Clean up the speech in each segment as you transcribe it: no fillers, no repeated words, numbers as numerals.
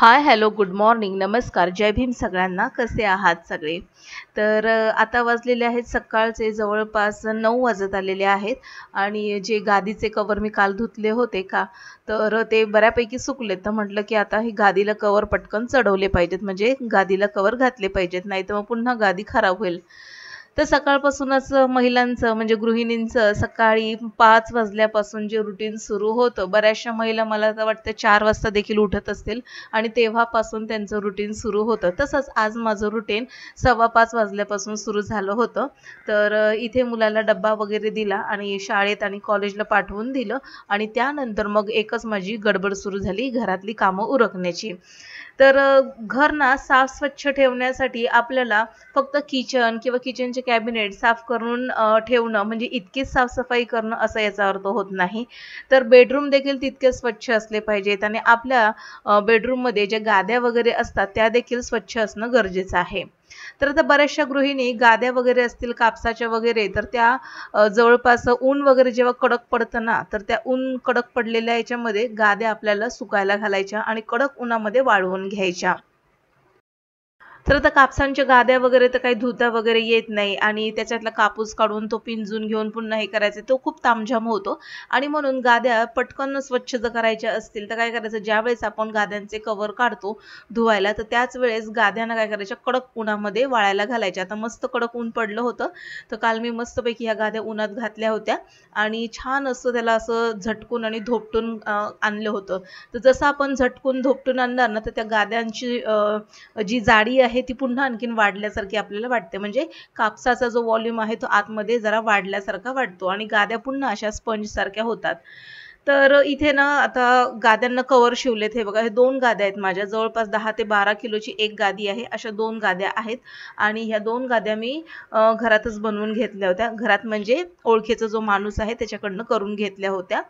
हाय, hello, good morning, नमस्कार, जय भीम सगळ्यांना. कसे आहात सगळे? तर आता वाजलेले आहेत सकाळचे जवळपास 9 वाजत आलेले आहेत आणि जे गादीचे कवर मी काल धुतले होते का, तर ते बऱ्यापैकी सुकलेत. तर म्हटलं की आता ही गादीला कवर पटकन चढवले पाहिजेत, म्हणजे गादीला कवर घातले पाहिजेत, नाहीतर मग पुन्हा गादी खराब होईल. तर सकाळपासूनच महिलांचं म्हणजे गृहिणींचं सकाळी 5 वाजल्यापासून जे रुटीन सुरू होतं. बऱ्याचशा महिला मला तर वाटतं 4 वाजता देखील उठत असतील आणि तेव्हापासून त्यांचं रुटीन सुरू होतं. तसंच आज माझं रुटीन 4:15 वाजल्यापासून सुरू झालं होतं. तर इथे मुलाला डब्बा वगैरे दिला आणि शाळेत आणि कॉलेजला पाठवून दिलं आणि त्यानंतर मग एकच माझी गडबड सुरू झाली घरातली कामं उरकण्याची. तर घर ना साफ स्वच्छ ठेवण्यासाठी आपल्याला फक्त किचन किंवा किचनचे कॅबिनेट साफ करून ठेवणं म्हणजे इतकीच साफसफाई करणं असा याचा अर्थ होत नाही. तर बेडरूम देखील तितके स्वच्छ असले पाहिजेत आणि आपल्या बेडरूममध्ये ज्या गाद्या वगैरे असतात त्या देखील स्वच्छ असणं गरजेचं आहे. तर आता बऱ्याचशा गृहिणी गाद्या वगैरे असतील कापसाच्या वगैरे, तर त्या जवळपास ऊन वगैरे जेव्हा कडक पडतं ना, तर त्या ऊन कडक पडलेल्या याच्यामध्ये गाद्या आपल्याला सुकायला घालायच्या आणि कडक उन्हामध्ये वाळवून घ्यायच्या. तर आता कापसांच्या गाद्या वगैरे तर काही धुता वगैरे येत नाही आणि त्याच्यातला कापूस काढून तो पिंजून घेऊन पुन्हा हे करायचं, तो खूप तामझाम होतो. आणि म्हणून गाद्या पटकन स्वच्छ जर करायच्या असतील तर काय करायचं, ज्यावेळेस आपण गाद्यांचे कव्हर काढतो धुवायला, तर त्याच वेळेस गाद्यांना काय करायच्या, कडक उन्हामध्ये वाळायला घालायच्या. आता मस्त कडक ऊन पडलं होतं, तर काल मी मस्तपैकी ह्या गाद्या उन्हात घातल्या होत्या आणि छान असं त्याला असं झटकून आणि धोपटून आणलं होतं. तर जसं आपण झटकून धोपटून आणणार ना, तर त्या गाद्यांची जी जाडी आहे ती पुन्हा आणखीन वाढल्यासारखी आपल्याला वाटते. म्हणजे कापसाचा जो व्हॉल्यूम आहे तो आतमध्ये जरा वाढल्यासारखा वाटतो आणि गाद्या पुन्हा अशा स्पंज सारख्या होतात. तर इथे ना आता गाद्यांना कव्हर शिवलेत. हे बघा, हे 2 गाद्या आहेत माझ्या. जवळपास 10 ते 12 किलोची एक गादी आहे. अशा 2 गाद्या आहेत आणि ह्या 2 गाद्या मी घरातच बनवून घेतल्या होत्या. घरात म्हणजे ओळखीचा जो माणूस आहे त्याच्याकडनं करून घेतल्या होत्या.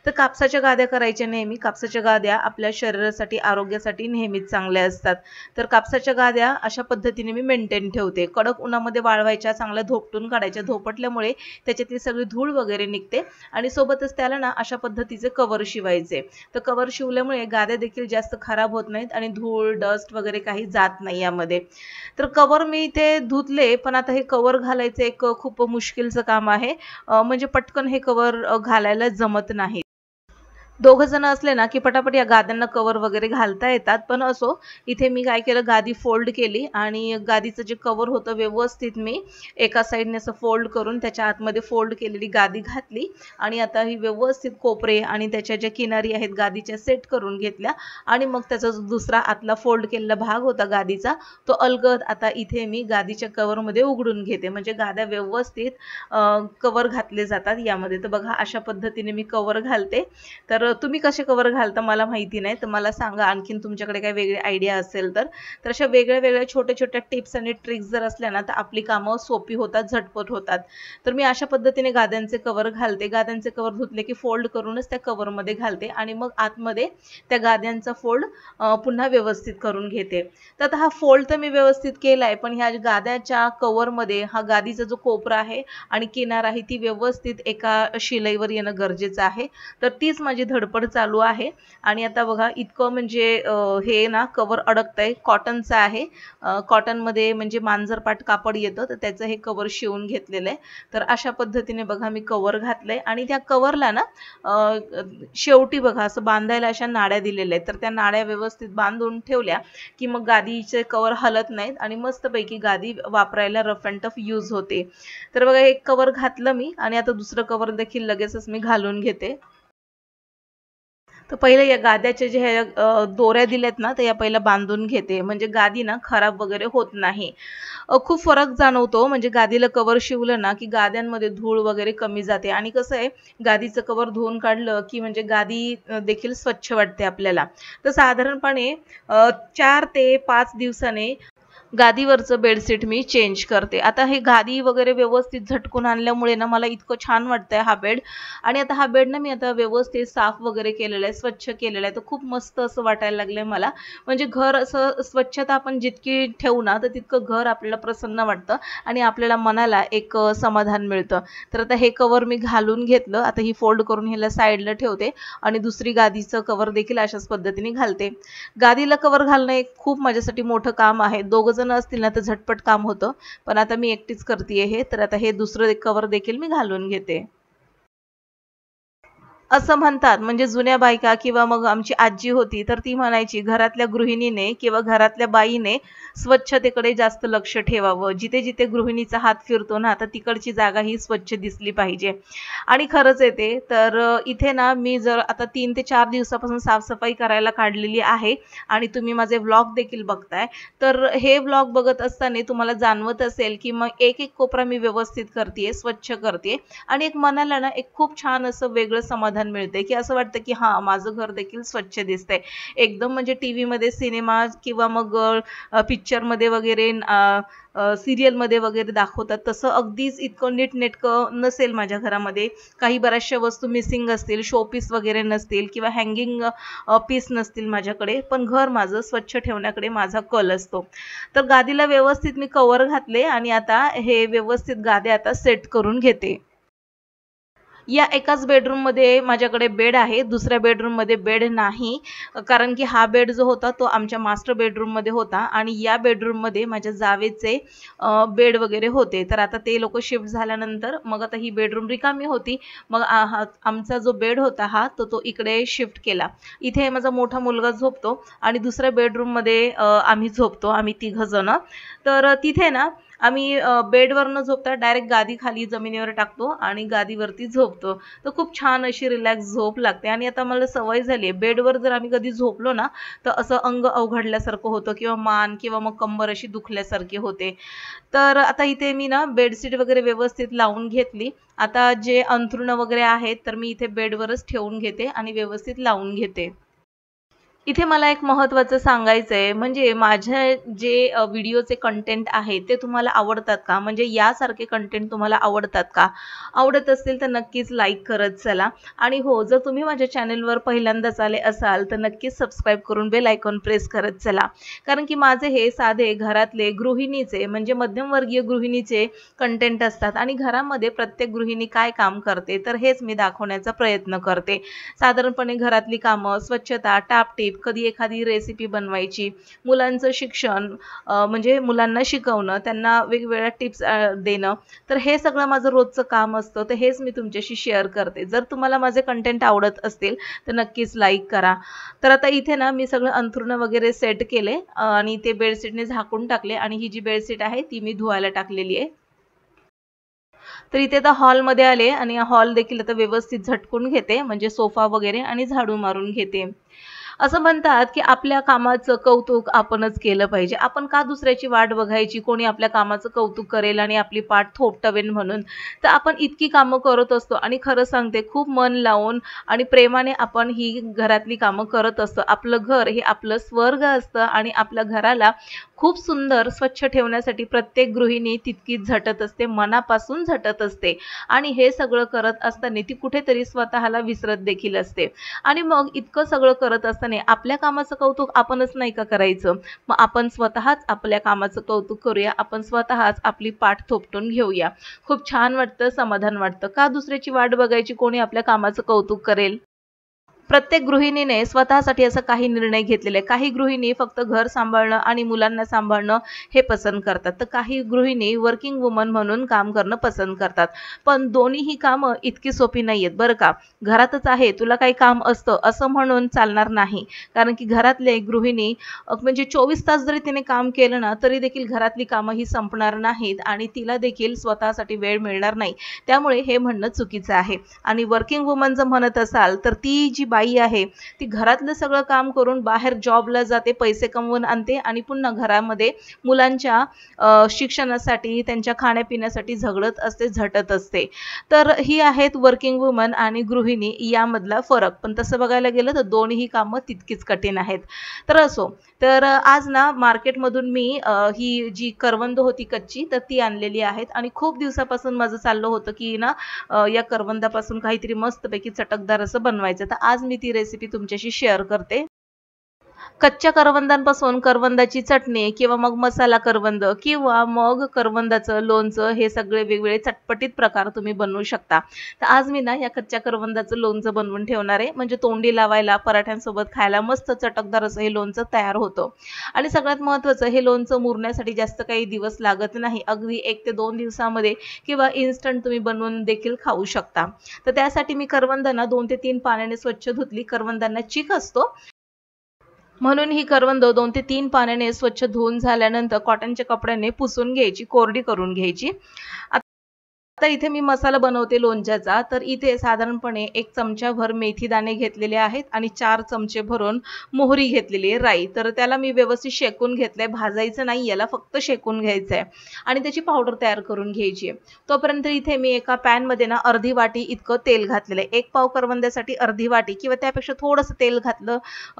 तर कापसाच्या गाद्या करायच्या नेहमी. कापसाच्या गाद्या आपल्या शरीरासाठी, आरोग्यासाठी नेहमीच चांगल्या असतात. तर कापसाच्या गाद्या अशा पद्धतीने मी मेंटेन ठेवते. कडक उन्हामध्ये वाळवायच्या, चांगल्या धोपटून काढायच्या. धोपटल्यामुळे त्याच्यातली सगळी धूळ वगैरे निघते आणि सोबतच त्याला ना अशा पद्धतीचे कव्हर शिवायचे. तर कव्हर शिवल्यामुळे गाद्या देखील जास्त खराब होत नाहीत आणि धूळ, डस्ट वगैरे काही जात नाही यामध्ये. तर कव्हर मी इथे धुतले, पण आता हे कव्हर घालायचं एक खूप मुश्किलचं काम आहे. म्हणजे पटकन हे कव्हर घालायला जमत नाही. दोघं जण असले ना की पटापट या गाद्यांना कव्हर वगैरे घालता येतात. पण असो, इथे मी काय केलं, गादी फोल्ड केली आणि गादीचं जे कव्हर होतं व्यवस्थित मी एका साईडने असं फोल्ड करून त्याच्या आतमध्ये फोल्ड केलेली गादी घातली आणि आता ही व्यवस्थित कोपरे आणि त्याच्या ज्या किनारी आहेत गादीच्या सेट करून घेतल्या आणि मग त्याचा जो दुसरा आतला फोल्ड केलेला भाग होता गादीचा, तो अलगद आता इथे मी गादीच्या कव्हरमध्ये उघडून घेते. म्हणजे गाद्या व्यवस्थित कव्हर घातले जातात यामध्ये. तर बघा, अशा पद्धतीने मी कव्हर घालते. तर तुम्ही कसे कव्हर घालता मला माहिती नाही, तर मला सांगा आणखीन तुमच्याकडे काही वेगळी आयडिया असेल तर. तर अशा वेगळ्या वेगळ्या छोट्या छोट्या टिप्स आणि ट्रिक्स जर असल्या ना, तर आपली कामं सोपी होतात, झटपट होतात. तर मी अशा पद्धतीने गाद्यांचे कव्हर घालते. गाद्यांचे कव्हर धुतले की फोल्ड करूनच त्या कव्हरमध्ये घालते आणि मग आतमध्ये त्या गाद्यांचा फोल्ड पुन्हा व्यवस्थित करून घेते. तर आता हा फोल्ड तर मी व्यवस्थित केलाय, पण ह्या गाद्याच्या कव्हरमध्ये हा गादीचा जो कोपरा आहे आणि किनार आहे ती व्यवस्थित एका शिलाईवर येणं गरजेचं आहे. तर तीच माझी धडपड चालू आहे आणि आता बघा इतकं म्हणजे हे ना कव्हर अडकतंय. कॉटनचं आहे. कॉटनमध्ये म्हणजे मांजरपाट कापड येतं, तर त्याचं हे कव्हर शिवून घेतलेलं आहे. तर अशा पद्धतीने बघा मी कव्हर घातलंय आणि त्या कव्हरला ना शेवटी बघा असं बांधायला अशा नाड्या दिलेल्या आहेत. तर त्या नाड्या व्यवस्थित बांधून ठेवल्या की मग गादीचे कव्हर हलत नाहीत आणि मस्तपैकी गादी वापरायला रफ अँड टफ यूज होते. तर बघा, एक कव्हर घातलं मी आणि आता दुसरं कव्हर देखील लगेचच मी घालून घेते. तर पहिले या गाद्याच्या जे ह्या दोऱ्या दिल्यात ना, तर या पहिल्या बांधून घेते. म्हणजे गादी ना खराब वगैरे होत नाही. खूप फरक जाणवतो. म्हणजे गादीला कव्हर शिवलं ना, की गाद्यांमध्ये धूळ वगैरे कमी जाते आणि कसं आहे, गादीचं कव्हर धुवून काढलं, की म्हणजे गादी देखील स्वच्छ वाटते आपल्याला. तर साधारणपणे 4 ते 5 दिवसाने गादीवरचं बेडशीट मी चेंज करते। आता हे गादी वगैरे व्यवस्थित झटकून आणल्यामुळे ना मला इतकं छान वाटतंय हा बेड। आणि आता हा बेड ना मी आता व्यवस्थित साफ वगैरे केलेला आहे, स्वच्छ केलेला आहे, तर खूप मस्त असं वाटायला लागलंय मला। म्हणजे घर असं स्वच्छता आपण जितकी ठेवू ना तर तितकं घर आपल्याला प्रसन्न वाटतं आणि आपल्याला मनाला एक समाधान मिळतं। तर आता हे कवर मी घालून घेतलं, आता ही फोल्ड करून ह्याला साईडला ठेवते आणि दुसरी गादीचं कवर देखील अशाच पद्धतीने घालते। गादीला कवर घालणं एक खूप माझ्यासाठी मोठं काम आहे। दोघं जण असतील ना तर झटपट काम होतं, पण आता मी एकटीच करतेय हे, तर आता हे दुसरं कवर देखील मी घालून घेते। असं म्हणतात म्हणजे जुन्या बायका किंवा मग आमची आजी होती तर ती म्हणायची घरातल्या गृहिणीने किंवा घरातल्या बाईने स्वच्छतेकडे जास्त लक्ष ठेवावं। जिथे जिथे गृहिणीचा हात फिरतो ना तर तिकडची जागा ही स्वच्छ दिसली पाहिजे। आणि खरंच आहे ते। तर इथे ना मी जर आता 3 ते 4 दिवसापासून साफसफाई करायला काढलेली आहे आणि तुम्ही माझे व्लॉग देखील बघताय। तर हे व्लॉग बघत असताना तुम्हाला जाणवत असेल की मग एक एक कोपरा मी व्यवस्थित करतेय, स्वच्छ करतेय आणि एक मनाला ना एक खूप छान असं वेगळं समाधान मिळते की असं वाटतं की हां, माझं घर देखील स्वच्छ दिसतंय। एकदम म्हणजे टीव्हीमध्ये सिनेमा किंवा मग पिक्चरमध्ये वगैरे सीरियलमध्ये वगैरे दाखवतात तसं अगदीच इतकं नीटनेटकं नसेल माझ्या घरामध्ये। काही बऱ्याचशा वस्तू मिसिंग असतील, शोपीस वगैरे नसतील किंवा हँगिंग पीस नसतील माझ्याकडे, पण घर माझं स्वच्छ ठेवण्याकडे माझा कल असतो। तर गादीला व्यवस्थित मी कव्हर घातले आणि आता हे व्यवस्थित गाद्या आता सेट करून घेते। या एकाच बेडरूममध्ये माझ्याकडे बेड आहे, दुसऱ्या बेडरूममध्ये बेड नाही। कारण की हा बेड जो होता तो आमच्या मास्टर बेडरूममध्ये होता आणि या बेडरूममध्ये माझ्या जावेचे बेड वगैरे होते। तर आता ते लोक शिफ्ट झाल्यानंतर मग आता ही बेडरूम रिकामी होती। मग आमचा जो बेड होता हा तो इकडे शिफ्ट केला। इथे माझा मोठा मुलगा झोपतो आणि दुसऱ्या बेडरूममध्ये आम्ही झोपतो, आम्ही तिघ जण। तर तिथे ना आम्ही बेडवर न झोपता डायरेक्ट गादी खाली जमिनीवर टाकतो आणि गादीवरती झोपतो। तर खूप छान अशी रिलॅक्स झोप लागते आणि आता मला सवय झाली आहे बेडवर जर आम्ही कधी झोपलो ना तर असं अंग अवघडल्यासारखं होतं किंवा मान किंवा मग कंबर अशी दुखल्यासारखी होते। तर आता इथे मी ना बेडशीट वगैरे व्यवस्थित लावून घेतली। आता जे अंथरुण वगैरे आहेत तर मी इथे बेडवरच ठेवून घेते आणि व्यवस्थित लावून घेते। इथे मला एक महत्त्वाचं सांगायचं आहे म्हणजे माझे जे व्हिडिओचे कंटेंट आहेत ते तुम्हाला आवडतात का? म्हणजे यासारखे कंटेंट तुम्हाला आवडतात का? आवडत असतील तर नक्कीच लाईक करत चला आणि हो, जर तुम्ही माझ्या चॅनलवर पहिल्यांदाच आले असाल तर नक्कीच सबस्क्राईब करून बेल आयकॉन प्रेस करत चला। कारण की माझे हे साधे घरातले गृहिणीचे म्हणजे मध्यमवर्गीय गृहिणीचे कंटेंट असतात आणि घरामध्ये प्रत्येक गृहिणी काय काम करते तर हेच मी दाखवण्याचा प्रयत्न करते। साधारणपणे घरातली कामं, स्वच्छता, टापटीप, कधी एखादी रेसिपी बनवायची, मुलांचं शिक्षण म्हणजे मुलांना शिकवणं, त्यांना वेगवेगळ्या टिप्स देणं, तर हे सगळं माझं रोजचं काम असतं। तर हेच मी तुमच्याशी शेअर करते। जर तुम्हाला माझे कंटेंट आवडत असतील तर नक्कीच लाईक करा। तर आता इथे ना मी सगळं अंथरुण वगैरे सेट केले आणि ते बेडशीटने झाकून टाकले आणि ही जी बेडशीट आहे ती मी धुवायला टाकलेली आहे। तर इथे आता हॉलमध्ये आले आणि हॉल देखील आता व्यवस्थित झटकून घेते म्हणजे सोफा वगैरे आणि झाडू मारून घेते। असं म्हणतात की आपल्या कामाचं कौतुक आपणच केलं पाहिजे। आपण का दुसऱ्याची वाट बघायची कोणी आपल्या कामाचं कौतुक करेल आणि आपली पाठ थोपटवेल म्हणून। तर आपण इतकी कामं करत असतो आणि खरं सांगते खूप मन लावून आणि प्रेमाने आपण ही घरातली कामं करत असतो। आपलं घर हे आपलं स्वर्ग असतं आणि आपल्या घराला खूप सुंदर स्वच्छ ठेवण्यासाठी प्रत्येक गृहिणी तितकीच झटत असते, मनापासून झटत असते आणि हे सगळं करत असताना ती कुठेतरी स्वतःला विसरत देखील असते। आणि मग इतकं सगळं करत असताना आपल्या कामाचं कौतुक आपणच नाही का करायचं? मग आपण स्वतःच आपल्या कामाचं कौतुक करूया, आपण स्वतःच आपली पाठ थोपटून घेऊया। खूप छान वाटतं, समाधान वाटतं। का दुसऱ्याची वाट बघायची कोणी आपल्या कामाचं कौतुक करेल? प्रत्येक गृहिणीने स्वतःसाठी असा काही निर्णय घेतलेले आहे। काही गृहिणी फक्त घर सांभाळणं आणि मुलांना सांभाळणं हे पसंत करतात, तर काही गृहिणी वर्किंग वुमन म्हणून काम करणं पसंत करतात। पण दोन्हीही कामं इतकी सोपी नाहीयेत बरं का। घरातच आहे, तुला काही काम असतं असं म्हणून चालणार नाही। कारण की घरातले गृहिणी म्हणजे 24 तास जरी तिने काम केलं ना तरी देखील घरातली कामं ही संपणार नाहीत आणि तिला देखील स्वतःसाठी वेळ मिळणार नाही। त्यामुळे हे म्हणणं चुकीचं आहे। आणि वर्किंग वुमन जर म्हणत असाल तर ती जी बाई आहे ती घरातलं सगळं काम करून बाहेर जॉबला जाते, पैसे कमवून आणते आणि पुन्हा घरामध्ये मुलांच्या शिक्षणासाठी त्यांच्या खाण्यापिण्यासाठी झगडत असते, झटत असते. तर ही आहेत वर्किंग वुमन आणि गृहिणी यामधला फरक. पण तसं बघायला गेलं तर दोन्ही कामं तितकीच कठीण आहेत. तर असो, तर आज ना मार्केटमधून मी ही जी करवंद होती कच्ची तर ती आणलेली आहेत आणि खूप दिवसापासून माझं चाललं होतं की ना या करवंदापासून काहीतरी मस्तपैकी चटकदार असं बनवायचं. तर आज मी ती रेसिपी तुमच्याशी शेअर करते. कच्च्या करवंदांपासून करवंदाची चटणी किंवा मग मसाला करवंद किंवा मग करवंदाचं लोणचं हे सगळे वेगवेगळे चटपटीत प्रकार तुम्ही बनवू शकता. तर आज मी ना या कच्च्या करवंदाचं लोणचं बनवून ठेवणार आहे. म्हणजे तोंडी लावायला पराठ्यांसोबत खायला मस्त चटकदार असं हे लोणचं तयार होतं. आणि सगळ्यात महत्त्वाचं हे लोणचं मुरण्यासाठी जास्त काही दिवस लागत नाही. अगदी 1 ते 2 दिवसामध्ये किंवा इन्स्टंट तुम्ही बनवून देखील खाऊ शकता. तर त्यासाठी मी करवंदांना 2 ते 3 पाण्याने स्वच्छ धुतली. करवंदांना चिक असतो म्हणून ही करवंद 2 ते 3 पाण्याने स्वच्छ धुवून झाल्यानंतर कॉटनच्या कपड्याने पुसून घ्यायची, कोरडी करून घ्यायची. आता इथे मी मसाला बनवते लोणच्याचा. तर इथे साधारणपणे 1 चमचाभर मेथी दाणे घेतलेले आहेत आणि 4 चमचे भरून मोहरी घेतलेली आहे, राई. तर त्याला मी व्यवस्थित शेकून घेतलंय, भाजायचं नाही, याला फक्त शेकून घ्यायचं आहे आणि त्याची पावडर तयार करून घ्यायची आहे. तोपर्यंत इथे मी एका पॅनमध्ये ना अर्धी वाटी इतकं तेल घातलेलं आहे. 1 पाव करवंद्यासाठी अर्धी वाटी किंवा त्यापेक्षा थोडंसं तेल घातलं,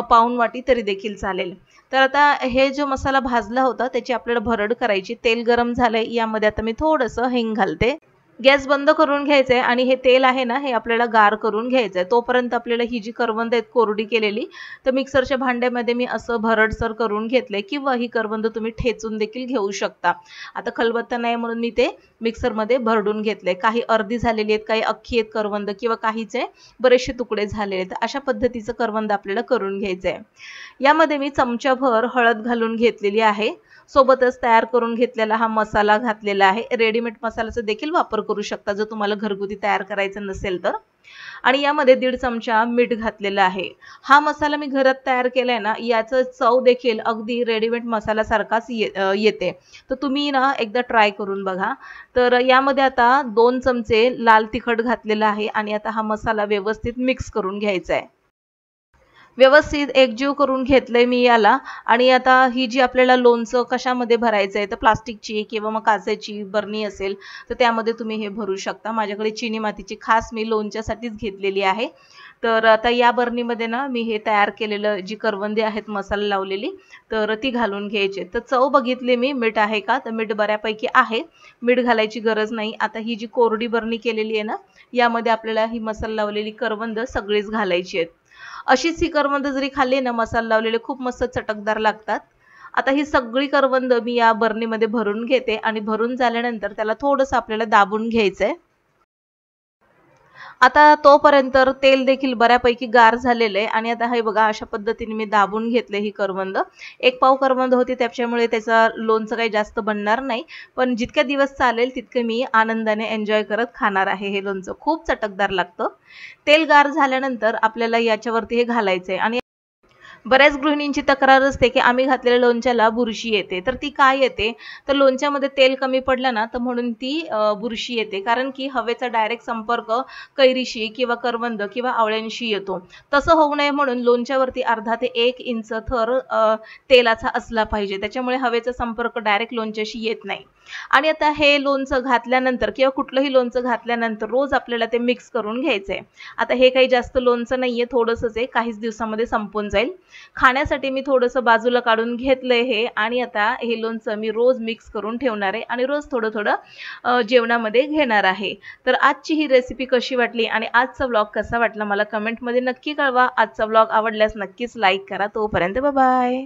पाऊण वाटी तरी देखील चालेल. तर आता हे जो मसाला भाजला होता त्याची आपल्याला भरड करायची. तेल गरम झालंय, यामध्ये आता मी थोडंसं हिंग घालते. गॅस बंद करून घ्यायचा आहे आणि हे तेल आहे ना हे आपल्याला गार करून घ्यायचं आहे. तोपर्यंत आपल्याला ही जी करवंद आहेत कोरडी केलेली तर मिक्सरच्या भांड्यामध्ये मी असं भरडसर करून घेतलंय किंवा ही करवंद तुम्ही ठेचून देखील घेऊ शकता. आता खलबत्ता नाही म्हणून मी ते मिक्सरमध्ये भरडून घेतलंय. काही अर्धी झालेली आहेत, काही अख्खी आहेत करवंद किंवा काहीचे बरेचसे तुकडे झालेले आहेत. अशा पद्धतीचं करवंद आपल्याला करून घ्यायचं आहे. यामध्ये मी चमचाभर हळद घालून घेतलेली आहे. सोबतच तयार करून घेतलेला हा मसाला घातलेला आहे. रेडीमेड मसाल्याचा देखील वापर करू शकता जर तुम्हाला घरगुती तयार करायचं नसेल तर. आणि यामध्ये 1.5 चमचा मीठ घातलेलं आहे. हा मसाला मी घरात तयार केलाय ना याचं चव देखील अगदी रेडीमेड मसाल्यासारखाच येते. तर तुम्ही ना एकदा ट्राय करून बघा. तर यामध्ये आता 2 चमचे लाल तिखट घातलेलं आहे आणि आता हा मसाला व्यवस्थित मिक्स करून घ्यायचा आहे. व्यवस्थित एकजीव करून घेतलंय मी याला. आणि आता ही जी आपल्याला लोणचं कशामध्ये भरायचं आहे तर प्लास्टिकची किंवा मग काचेची बरणी असेल तर त्यामध्ये तुम्ही हे भरू शकता. माझ्याकडे चिनी मातीची खास मी लोणच्यासाठीच घेतलेली आहे. तर आता या बरणीमध्ये ना मी हे तयार केलेलं जी करवंदे आहेत मसाला लावलेली तर ती घालून घ्यायची. तर चव बघितली मी, मीठ आहे का तर मीठ बऱ्यापैकी आहे, मीठ घालायची गरज नाही. आता ही जी कोरडी बरणी केलेली आहे ना यामध्ये आपल्याला ही मसाला लावलेली करवंद सगळीच घालायची आहेत. अशीच ही करवंद जरी खाल्ली ना मसाला लावलेले खूप मस्त चटकदार लागतात. आता ही सगळी करवंद मी या बरणीमध्ये भरून घेते आणि भरून झाल्यानंतर त्याला थोडंसं आपल्याला दाबून घ्यायचंय. आता तोपर्यंत तेल देखील बऱ्यापैकी गार झालेलं आहे आणि आता हे बघा अशा पद्धतीने मी दाबून घेतले ही करवंद. 1 पाव करवंद होती त्याच्यामुळे त्याचा लोणचं काही जास्त बनणार नाही. पण जितके दिवस चालेल तितके मी आनंदाने एन्जॉय करत खाणार आहे हे लोणचं. खूप चटकदार लागतं. तेल गार झाल्यानंतर आपल्याला याच्यावरती हे घालायचंय आणि बऱ्याच गृहिणींची तक्रार असते की आम्ही घातलेल्या लोणच्याला बुरशी येते. तर ती काय येते तर लोणच्यामध्ये तेल कमी पडलं ना तर म्हणून ती बुरशी येते. कारण की हवेचा डायरेक्ट संपर्क कैरीशी किंवा करवंद किंवा आवळ्यांशी येतो. तसं होऊ नये म्हणून लोणच्यावरती अर्धा ते 1 इंच थर तेलाचा असला पाहिजे. त्याच्यामुळे हवेचा संपर्क डायरेक्ट लोणच्याशी येत नाही. आणि आता हे लोणचं घातल्यानंतर किंवा कुठलंही लोणचं घातल्यानंतर रोज आपल्याला ते मिक्स करून घ्यायचंय. आता हे काही जास्त लोणचं नाहीये, थोडंसंच आहे, काहीच दिवसामध्ये संपून जाईल. खाण्यासाठी मी थोडंसं बाजूला काढून घेतलंय हे आणि आता हे लोणचं मी रोज मिक्स करून ठेवणार आहे आणि रोज थोडं थोडं जेवणामध्ये घेणार आहे. तर आजची ही रेसिपी कशी वाटली आणि आजचा व्लॉग कसा वाटला मला कमेंटमध्ये नक्की कळवा. आजचा व्लॉग आवडल्यास नक्कीच लाईक करा. तोपर्यंत बाय बाय.